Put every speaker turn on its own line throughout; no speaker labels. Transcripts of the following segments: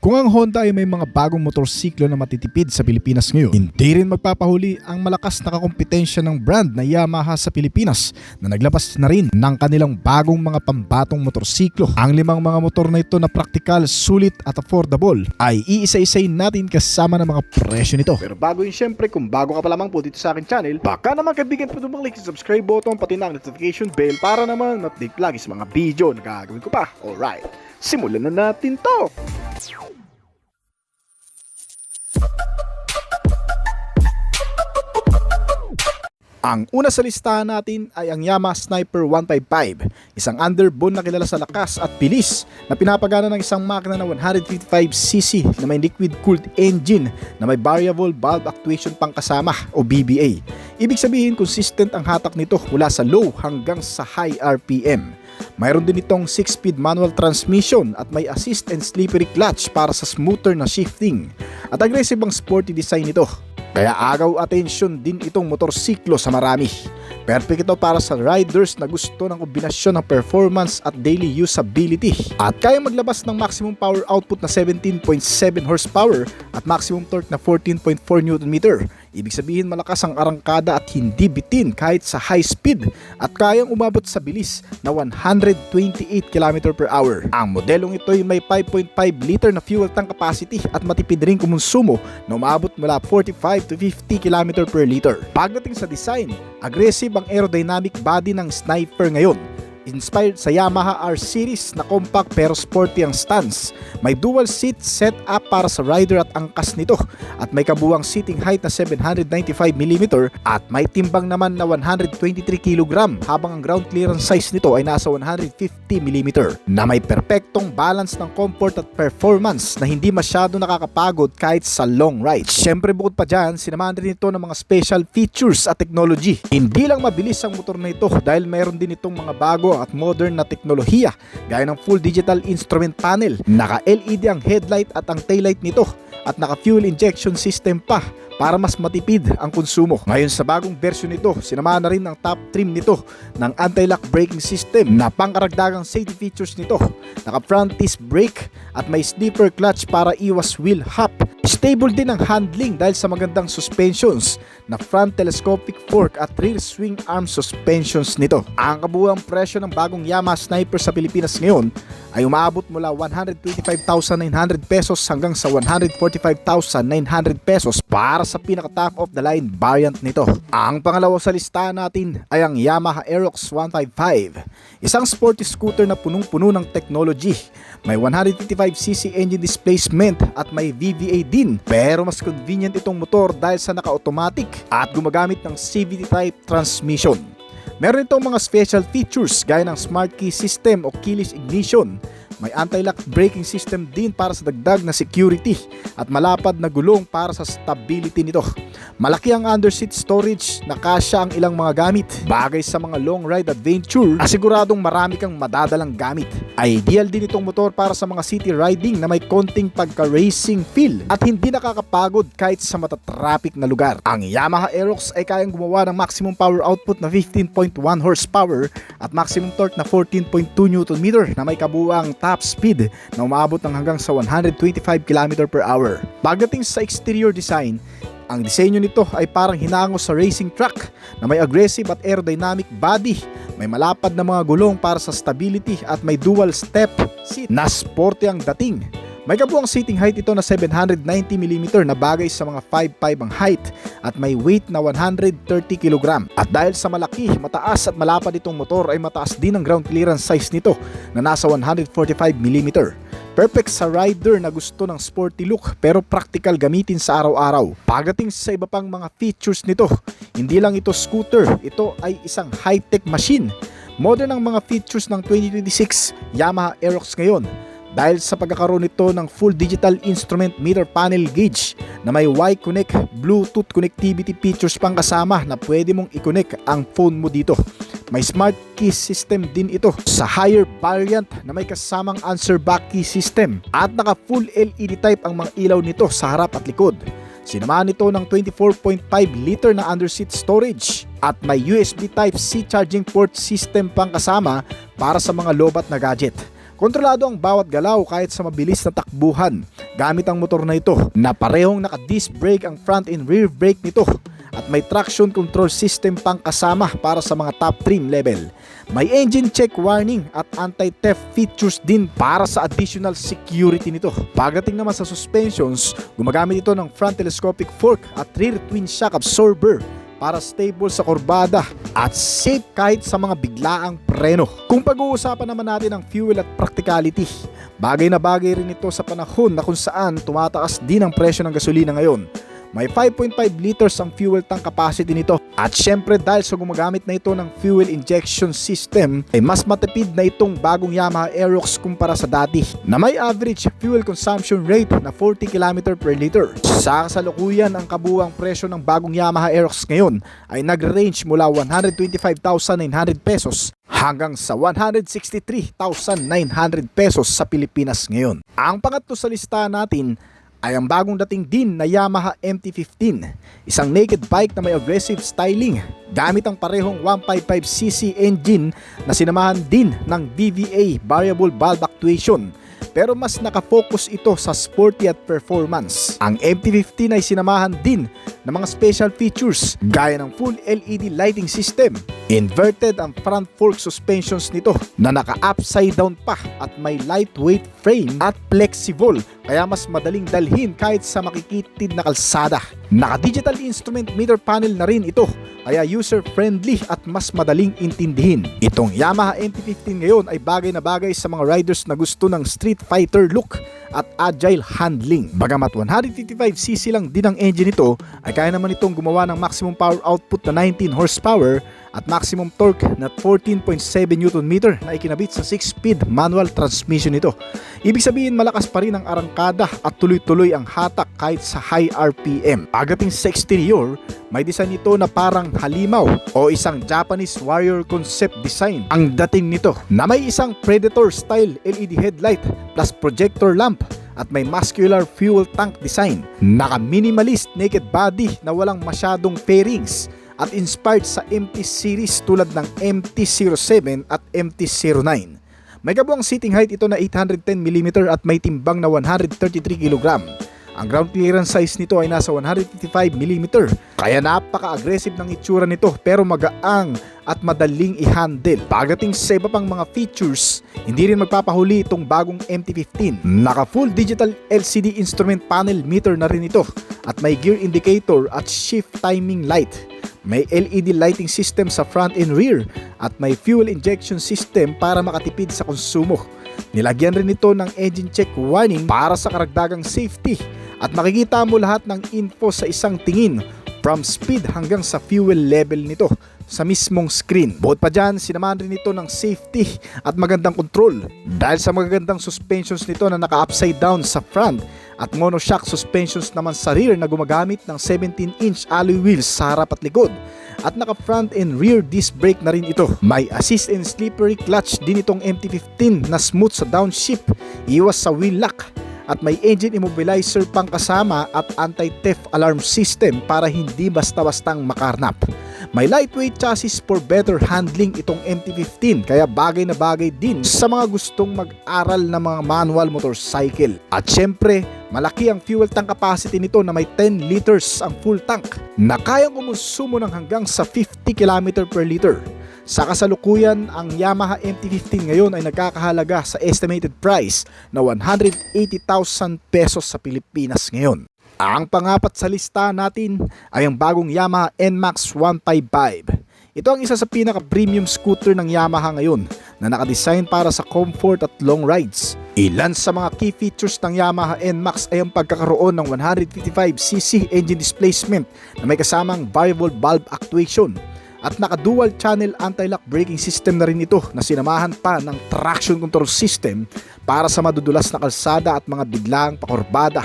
Kung ang Honda ay may mga bagong motorsiklo na matitipid sa Pilipinas ngayon, hindi rin magpapahuli ang malakas na kakompetensya ng brand na Yamaha sa Pilipinas na naglabas na rin ng kanilang bagong mga pambatong motorsiklo. Ang 5 mga motor na ito na praktikal, sulit at affordable ay iisa-isayin natin kasama ng mga presyo nito. Pero bago yun, syempre, kung bago ka pa lamang po dito sa akin channel, baka naman kaibigan po tumalik sa subscribe button pati na ang notification bell para naman update lagi sa mga video na gagawin ko pa. Alright, simulan na natin to! Ang una sa listahan natin ay ang Yamaha Sniper 155, isang underbone na kilala sa lakas at bilis na pinapagana ng isang makina na 155cc na may liquid-cooled engine na may variable valve actuation pangkasama o VVA. Ibig sabihin, consistent ang hatak nito mula sa low hanggang sa high RPM. Mayroon din itong 6-speed manual transmission at may assist and slippery clutch para sa smoother na shifting. At aggressive ang sporty design nito. Kaya agaw atensyon din itong motorsiklo sa marami. Perfect ito para sa riders na gusto ng kombinasyon ng performance at daily usability. At kaya maglabas ng maximum power output na 17.7 horsepower at maximum torque na 14.4 Nm. Ibig sabihin, malakas ang arangkada at hindi bitin kahit sa high speed at kayang umabot sa bilis na 128 km/h. Ang modelong ito ay may 5.5 liter na fuel tank capacity at matipid rin kumonsumo na umabot mula 45 to 50 km/l. Pagdating sa design, aggressive ang aerodynamic body ng Sniper ngayon. Inspired sa Yamaha R series na compact pero sporty ang stance. May dual seat setup para sa rider at angkas nito at may kabuwang seating height na 795mm at may timbang naman na 123kg habang ang ground clearance size nito ay nasa 150mm na may perpektong balance ng comfort at performance na hindi masyado nakakapagod kahit sa long ride. Siyempre, bukod pa dyan, sinamahan rin ito ng mga special features at technology. Hindi lang mabilis ang motor na ito dahil mayroon din itong mga bago at modern na teknolohiya gaya ng full digital instrument panel, naka-LED ang headlight at ang taillight nito at naka-fuel injection system pa para mas matipid ang konsumo. Ngayon sa bagong version nito, sinamahan na rin ang top trim nito ng anti-lock braking system na pangkaragdagang safety features nito. Naka-front disc brake at may slipper clutch para iwas wheel hop. Stable din ang handling dahil sa magandang suspensions na front telescopic fork at rear swing arm suspensions nito. Ang kabuuang presyo ng bagong Yamaha Sniper sa Pilipinas ngayon ay umaabot mula 125,900 pesos hanggang sa 145,900 pesos para sa pinaka-top of the line variant nito. Ang pangalawa sa listahan natin ay ang Yamaha Aerox 155, isang sporty scooter na punong-puno ng technology. May 155cc engine displacement at may VVA din, pero mas convenient itong motor dahil sa naka-automatic at gumagamit ng CVT type transmission. Meron itong mga special features gaya ng smart key system o keyless ignition. May anti-lock braking system din para sa dagdag na security at malapad na gulong para sa stability nito. Malaki ang underseat storage na kasya ang ilang mga gamit. Bagay sa mga long ride adventure, asiguradong marami kang madadalang gamit. Ideal din itong motor para sa mga city riding na may konting pagka-racing feel at hindi nakakapagod kahit sa matatraffic na lugar. Ang Yamaha Aerox ay kayang gumawa ng maximum power output na 15.1 horsepower at maximum torque na 14.2 Nm na may kabuuang top speed na umaabot ng hanggang sa 125 km/h. Pagdating sa exterior design, ang disenyo nito ay parang hinango sa racing truck na may aggressive at aerodynamic body, may malapad na mga gulong para sa stability at may dual step seat na sporty ang dating. May kabuang seating height ito na 790mm na bagay sa mga 5'5" ang height at may weight na 130kg. At dahil sa malaki, mataas at malapad itong motor ay mataas din ang ground clearance size nito na nasa 145mm. Perfect sa rider na gusto ng sporty look pero practical gamitin sa araw-araw. Pagdating sa iba pang mga features nito, hindi lang ito scooter, ito ay isang high-tech machine. Modern ang mga features ng 2026 Yamaha Aerox ngayon dahil sa pagkakaroon nito ng full digital instrument meter panel gauge na may Y-Connect Bluetooth connectivity features pang kasama na pwede mong i-connect ang phone mo dito. May smart key system din ito sa higher variant na may kasamang answer back key system at naka full LED type ang mga ilaw nito sa harap at likod. Sinamahan ito ng 24.5 liter na underseat storage at may USB Type-C charging port system pang kasama para sa mga lobat na gadget. Kontrolado ang bawat galaw kahit sa mabilis na takbuhan gamit ang motor na ito na parehong naka-disc brake ang front and rear brake nito at may traction control system pang kasama para sa mga top trim level. May engine check warning at anti-theft features din para sa additional security nito. Pagdating naman sa suspensions, gumagamit ito ng front telescopic fork at rear twin shock absorber para stable sa kurbada at safe kahit sa mga biglaang preno. Kung pag-uusapan naman natin ang fuel at practicality, bagay na bagay rin ito sa panahon na kung saan tumataas din ang presyo ng gasolina ngayon. May 5.5 liters ang fuel tank capacity nito at syempre dahil sa gumagamit na ito ng fuel injection system ay mas matipid na itong bagong Yamaha Aerox kumpara sa dati na may average fuel consumption rate na 40 km per liter. Sa kasalukuyan, ang kabuuang presyo ng bagong Yamaha Aerox ngayon ay nag-range mula 125,900 pesos hanggang sa 163,900 pesos sa Pilipinas ngayon. Ang pangatlo sa listahan natin ay ang bagong dating din na Yamaha MT-15, isang naked bike na may aggressive styling gamit ang parehong 155cc engine na sinamahan din ng BVA variable valve actuation, pero mas nakafocus ito sa sporty at performance. Ang MT-15 ay sinamahan din ng mga special features gaya ng full LED lighting system, inverted ang front fork suspensions nito na naka-upside down pa at may lightweight frame at flexible kaya mas madaling dalhin kahit sa makikitid na kalsada. Naka-digital instrument meter panel na rin ito kaya user-friendly at mas madaling intindihin. Itong Yamaha MT-15 ngayon ay bagay na bagay sa mga riders na gusto ng street fighter look at agile handling. Bagamat 155cc lang din ang engine nito, ay kaya naman itong gumawa ng maximum power output na 19 horsepower at maximum torque na 14.7 Nm na ikinabit sa 6-speed manual transmission nito. Ibig sabihin malakas pa rin ang arangkada at tuloy-tuloy ang hatak kahit sa high RPM. Pagdating sa exterior, may design nito na parang halimaw o isang Japanese warrior concept design ang dating nito na may isang Predator style LED headlight plus projector lamp at may muscular fuel tank design. Naka-minimalist naked body na walang masyadong fairings at inspired sa MT series tulad ng MT-07 at MT-09. May kabuang seating height ito na 810mm at may timbang na 133kg. Ang ground clearance size nito ay nasa 155mm, kaya napaka-aggressive ng itsura nito pero magaang at madaling i-handle. Pagdating sa iba pang mga features, hindi rin magpapahuli itong bagong MT-15. Naka full digital LCD instrument panel meter na rin ito at may gear indicator at shift timing light. May LED lighting system sa front and rear at may fuel injection system para makatipid sa konsumo. Nilagyan rin ito ng engine check warning para sa karagdagang safety at makikita mo lahat ng info sa isang tingin from speed hanggang sa fuel level nito sa mismong screen. Bukod pa dyan, sinamahan rin ito ng safety at magandang control dahil sa magagandang suspensions nito na naka-upside down sa front at monoshock suspensions naman sa rear na gumagamit ng 17-inch alloy wheels sa harap at likod at naka front and rear disc brake na rin ito. May assist and slippery clutch din itong MT-15 na smooth sa downshift, iwas sa wheel lock at may engine immobilizer pang kasama at anti-theft alarm system para hindi basta-bastang makarnap. May lightweight chassis for better handling itong MT-15 kaya bagay na bagay din sa mga gustong mag-aral ng mga manual motorcycle. At syempre, malaki ang fuel tank capacity nito na may 10 liters ang full tank na kayang kumonsumo ng hanggang sa 50 km per liter. Sa kasalukuyan, ang Yamaha MT-15 ngayon ay nagkakahalaga sa estimated price na 180,000 pesos sa Pilipinas ngayon. Ang pangapat sa lista natin ay ang bagong Yamaha NMAX 155. Ito ang isa sa pinaka-premium scooter ng Yamaha ngayon na nakadesign para sa comfort at long rides. Ilan sa mga key features ng Yamaha NMAX ay ang pagkakaroon ng 155cc engine displacement na may kasamang variable valve actuation at naka-dual channel anti-lock braking system na rin ito na sinamahan pa ng traction control system para sa madudulas na kalsada at mga biglaang pakurbada.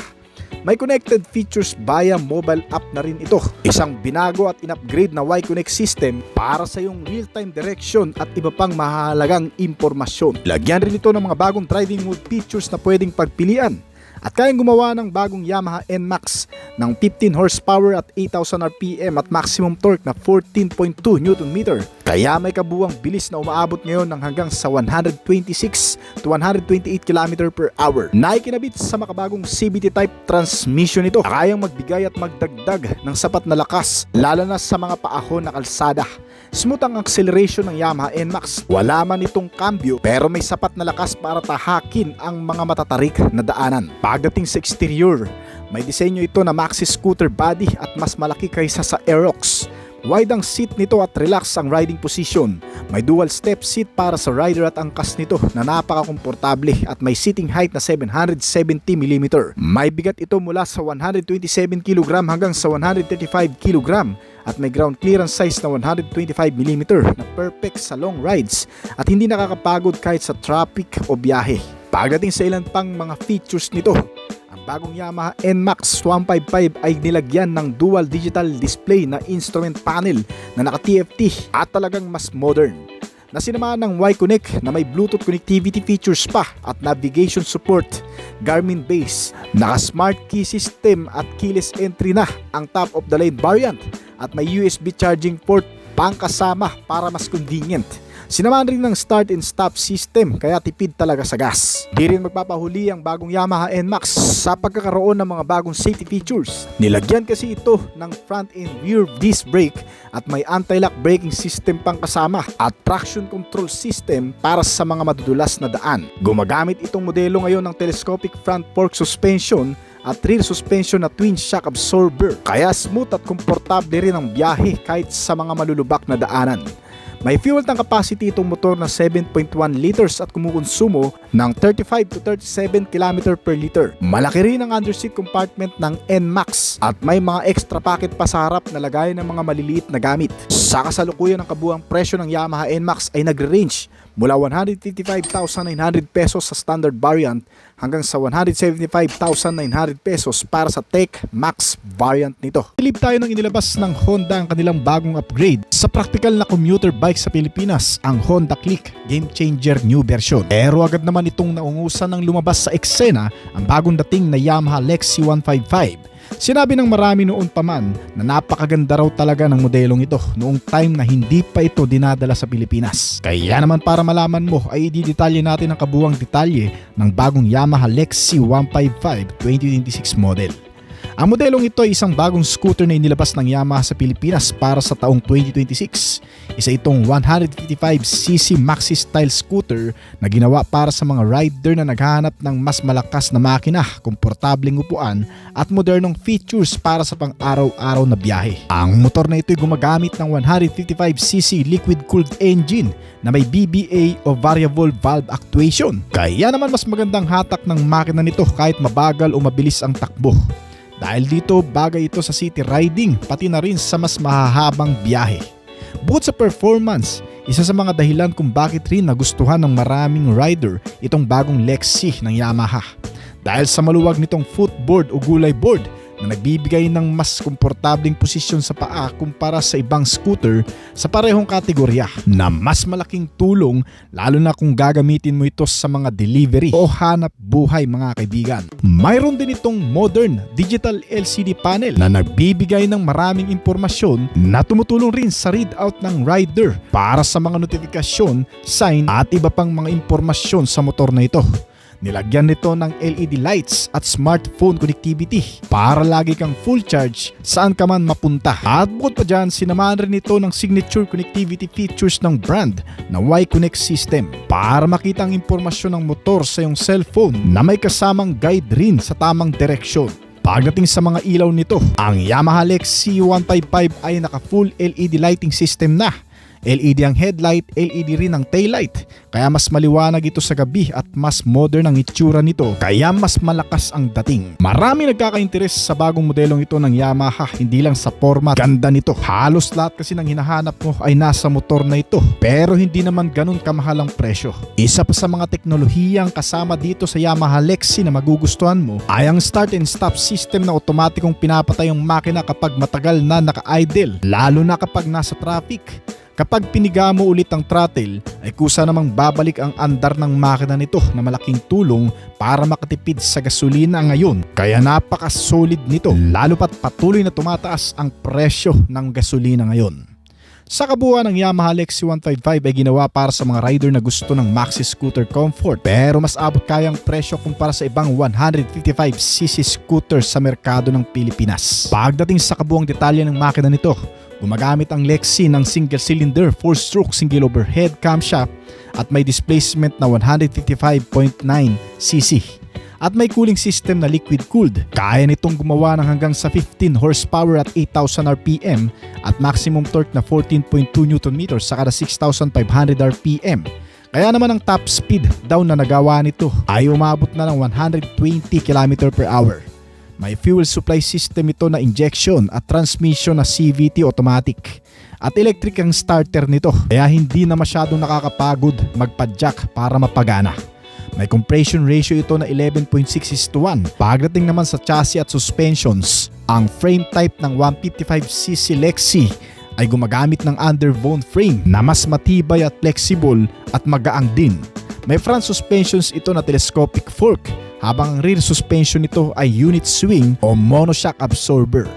May connected features via mobile app na rin ito. Isang binago at in-upgrade na Y-Connect system para sa iyong real-time direction at iba pang mahalagang impormasyon. Lagyan rin ito ng mga bagong driving mode features na pwedeng pagpilian. At kayang gumawa ng bagong Yamaha NMAX ng 15 horsepower at 8,000 RPM at maximum torque na 14.2 Nm Kaya may kabuwang bilis na umaabot ngayon ng hanggang sa 126 to 128 km per hour na ikinabit sa makabagong CVT type transmission nito na kayang magbigay at magdagdag ng sapat na lakas lalo na sa mga paahon na kalsada. Smooth ang acceleration ng Yamaha NMAX. Wala man itong cambio pero may sapat na lakas para tahakin ang mga matatarik na daanan. Pagdating sa exterior, may disenyo ito na maxi scooter body at mas malaki kaysa sa Aerox. Wide ang seat nito at relax ang riding position. May dual step seat para sa rider at angkas nito na napaka-komportable at may seating height na 770mm. May bigat ito mula sa 127kg hanggang sa 135kg at may ground clearance size na 125mm na perfect sa long rides at hindi nakakapagod kahit sa traffic o biyahe. Pagdating sa ilan pang mga features nito, bagong Yamaha NMAX 155 ay nilagyan ng dual digital display na instrument panel na naka-TFT at talagang mas modern. Nasinamahan ng Y-Connect na may Bluetooth connectivity features pa at navigation support, Garmin base, naka-smart key system at keyless entry na ang top of the line variant at may USB charging port pangkasama para mas convenient. Sinamahan rin ng start and stop system kaya tipid talaga sa gas. Di rin magpapahuli ang bagong Yamaha NMAX sa pagkakaroon ng mga bagong safety features. Nilagyan kasi ito ng front and rear disc brake at may anti-lock braking system pang kasama at traction control system para sa mga madudulas na daan. Gumagamit itong modelo ngayon ng telescopic front fork suspension at rear suspension na twin shock absorber. Kaya smooth at komportable rin ang biyahe kahit sa mga malulubak na daanan. May fuel tank capacity itong motor na 7.1 liters at kumukonsumo ng 35 to 37 km per liter. Malaki rin ang underseat compartment ng NMAX at may mga extra pocket pa sa harap na lagayan ng mga maliliit na gamit. Sa kasalukuyan ng kabuang presyo ng Yamaha NMAX ay nagre-range mula 155,900 pesos sa standard variant hanggang sa 175,900 pesos para sa Tech Max variant nito. Silip tayo ng inilabas ng Honda ang kanilang bagong upgrade sa practical na commuter bike sa Pilipinas, ang Honda Click Game Changer New Version. Pero agad naman itong naungusan ng lumabas sa eksena ang bagong dating na Yamaha Lexi 155. Sinabi ng marami noon pa man na napakaganda raw talaga ng modelong ito noong time na hindi pa ito dinadala sa Pilipinas. Kaya naman para malaman mo ay ididetalye natin ang kabuwang detalye ng bagong Yamaha Lexi 155 2026 model. Ang modelong ito ay isang bagong scooter na inilabas ng Yamaha sa Pilipinas para sa taong 2026. Isa itong 155cc maxi style scooter na ginawa para sa mga rider na naghahanap ng mas malakas na makina, komportableng upuan at modernong features para sa pang-araw-araw na biyahe. Ang motor na ito ay gumagamit ng 155cc liquid-cooled engine na may BBA o variable valve actuation. Kaya naman mas magandang hatak ng makina nito kahit mabagal o mabilis ang takbo. Dahil dito bagay ito sa city riding pati na rin sa mas mahahabang biyahe. Bukod sa performance, isa sa mga dahilan kung bakit rin nagustuhan ng maraming rider itong bagong Lexi ng Yamaha. Dahil sa maluwag nitong footboard o gulay board na nagbibigay ng mas komportableng posisyon sa paa kumpara sa ibang scooter sa parehong kategorya na mas malaking tulong lalo na kung gagamitin mo ito sa mga delivery o hanap buhay mga kaibigan. Mayroon din itong modern digital LCD panel na nagbibigay ng maraming impormasyon na tumutulong rin sa readout ng rider para sa mga notifikasyon, sign at iba pang mga impormasyon sa motor na ito. Nilagyan nito ng LED lights at smartphone connectivity para lagi kang full charge saan ka man mapunta. At bukod pa dyan, sinamahan rin ito ng signature connectivity features ng brand na Y-Connect system para makita ang impormasyon ng motor sa iyong cellphone na may kasamang guide rin sa tamang direksyon. Pagdating sa mga ilaw nito, ang Yamaha Lexi 155 ay naka full LED lighting system na. LED ang headlight, LED rin ang taillight. Kaya mas maliwanag ito sa gabi at mas modern ang itsura nito. Kaya mas malakas ang dating. Marami nagkaka-interes sa bagong modelong ito ng Yamaha, hindi lang sa format. Ganda nito. Halos lahat kasi ng hinahanap mo ay nasa motor na ito. Pero hindi naman ganun kamahal ang presyo. Isa pa sa mga teknolohiyang kasama dito sa Yamaha Lexi na magugustuhan mo ay ang start and stop system na otomatikong pinapatay ang makina kapag matagal na naka-idle. Lalo na kapag nasa traffic. Kapag piniga mo ulit ang throttle, ay kusa namang babalik ang andar ng makina nito na malaking tulong para makatipid sa gasolina ngayon. Kaya napaka-solid nito, lalo pat patuloy na tumataas ang presyo ng gasolina ngayon. Sa kabuuan ng Yamaha Lexi 155 ay ginawa para sa mga rider na gusto ng maxi scooter comfort pero mas abot kayang presyo kumpara sa ibang 155cc scooter sa merkado ng Pilipinas. Pagdating sa kabuuang detalye ng makina nito, gumagamit ang Lexi ng single-cylinder 4-stroke single overhead camshaft at may displacement na 155.9cc. At may cooling system na liquid-cooled. Kaya nitong gumawa ng hanggang sa 15 horsepower at 8,000 RPM at maximum torque na 14.2 Nm sa kada 6,500 RPM. Kaya naman ang top speed daw na nagawa nito ay umabot na ng 120 km/h. May fuel supply system ito na injection at transmission na CVT automatic. At electric ang starter nito kaya hindi na masyadong nakakapagod magpadyak para mapagana. May compression ratio ito na 11.6:1. Pagdating naman sa chassis at suspensions, ang frame type ng 155cc Lexi ay gumagamit ng underbone frame na mas matibay at flexible at magaang din. May front suspensions ito na telescopic fork, habang ang rear suspension nito ay unit swing o monoshock absorber.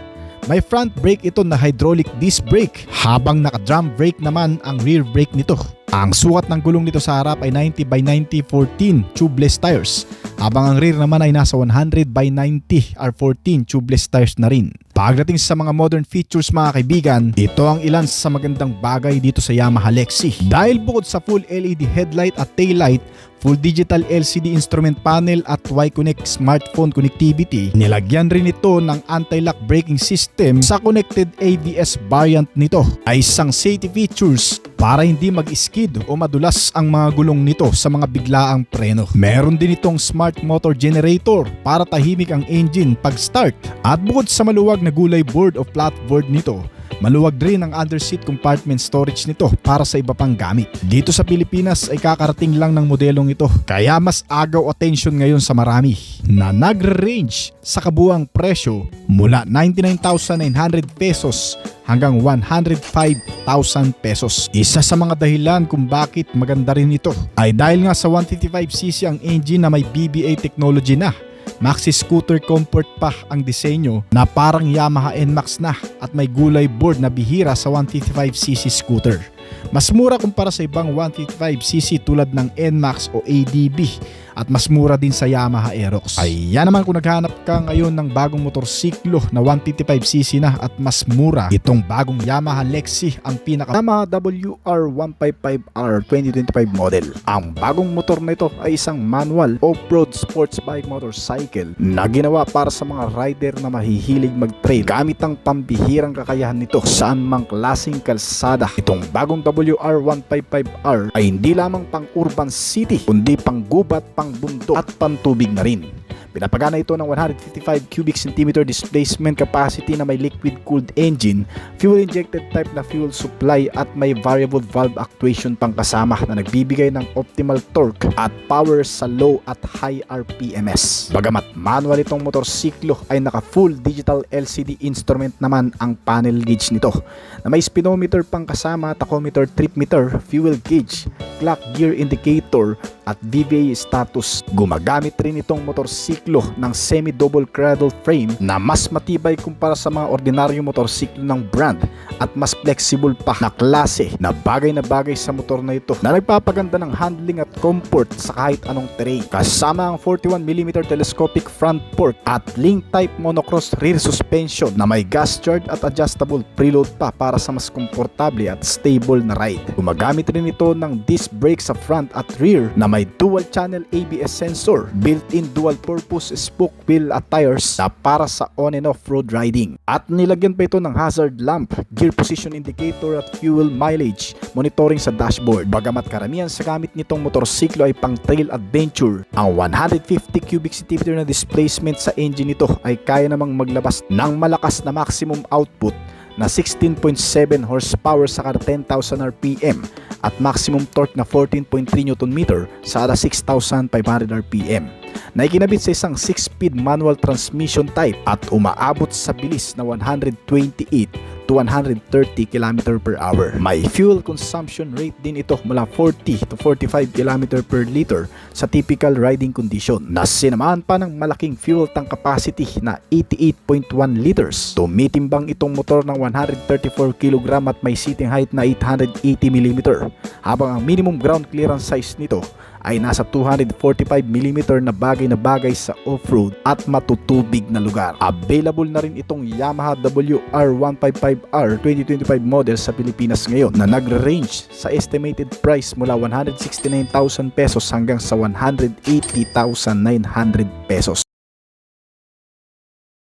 May front brake ito na hydraulic disc brake, habang naka-drum brake naman ang rear brake nito. Ang sukat ng gulong nito sa harap ay 90/90/14 tubeless tires, habang ang rear naman ay nasa 100/90 R14 tubeless tires na rin. Pagdating sa mga modern features mga kaibigan, ito ang ilan sa magandang bagay dito sa Yamaha Lexi. Dahil bukod sa full LED headlight at taillight, full digital LCD instrument panel at Y-Connect smartphone connectivity, nilagyan rin ito ng anti-lock braking system sa connected ABS variant nito. Ay isang safety features para hindi mag-skid o madulas ang mga gulong nito sa mga biglaang preno. Meron din itong smart motor generator para tahimik ang engine pag start. At bukod sa maluwag na gulay board o flatboard nito, maluwag rin ang underseat compartment storage nito para sa iba pang gamit. Dito sa Pilipinas ay kakarating lang ng modelong ito, kaya mas agaw attention ngayon sa marami, na nagre-range sa kabuang presyo mula 99,900 pesos hanggang 105,000 pesos. Isa sa mga dahilan kung bakit maganda rin ito ay dahil nga sa 155cc ang engine na may BBA technology na. Maxi scooter comfort pa ang disenyo na parang Yamaha NMAX na at may gulay board na bihira sa 155cc scooter. Mas mura kumpara sa ibang 155cc tulad ng NMAX o ADB at mas mura din sa Yamaha Aerox. Ayan naman kung naghanap ka ngayon ng bagong motorsiklo na 155cc na at mas mura, itong bagong Yamaha Lexi ang pinaka Yamaha WR155R 2025 model. Ang bagong motor nito ay isang manual off-road sports bike motorcycle na ginawa para sa mga rider na mahihilig mag-trail gamit ang pambihirang kakayahan nito saan mang klaseng kalsada. Itong bagong WR155R ay hindi lamang pang urban city kundi pang gubat, pang bundok at pantubig na rin. Pinapagana ito ng 155 cubic centimeter displacement capacity na may liquid-cooled engine, fuel-injected type na fuel supply at may variable valve actuation pang kasama na nagbibigay ng optimal torque at power sa low at high RPMs. Bagamat manual itong motorsiklo ay naka-full digital LCD instrument naman ang panel gauge nito na may speedometer pang kasama, tachometer, trip meter, fuel gauge, clock gear indicator at VVA status. Gumagamit rin itong motorsiklo ng semi-double cradle frame na mas matibay kumpara sa mga ordinaryong motorsiklo ng brand at mas flexible pa na klase na bagay sa motor na ito na nagpapaganda ng handling at comfort sa kahit anong terrain. Kasama ang 41mm telescopic front fork at link type monocross rear suspension na may gas charge at adjustable preload pa para sa mas komportable at stable na ride. Gumagamit rin ito ng disc brake sa front at rear na may dual channel ABS sensor, built-in dual purpose spoke wheel at tires na para sa on and off road riding. At nilagyan pa ito ng hazard lamp, gear position indicator at fuel mileage monitoring sa dashboard. Bagamat karamihan sa gamit nitong motorsiklo ay pang trail adventure, ang 150 cubic centimeter na displacement sa engine nito ay kaya namang maglabas ng malakas na maximum output na 16.7 horsepower sa kada 10,000 RPM at maximum torque na 14.3 Nm sa kada 6,500 RPM. Na ikinabit sa isang 6-speed manual transmission type at umaabot sa bilis na 128 to to 130 km per hour. May fuel consumption rate din ito mula 40 to 45 km per liter sa typical riding condition, na sinamahan pa ng malaking fuel tank capacity na 88.1 liters. Tumitimbang itong motor ng 134 kg at may seating height na 880 mm, habang ang minimum ground clearance size nito ay nasa 245 mm na bagay sa off-road at matutubig na lugar. Available na rin itong Yamaha WR155R 2025 model sa Pilipinas ngayon, na nagre-range sa estimated price mula 169,000 pesos hanggang sa 180,900 pesos.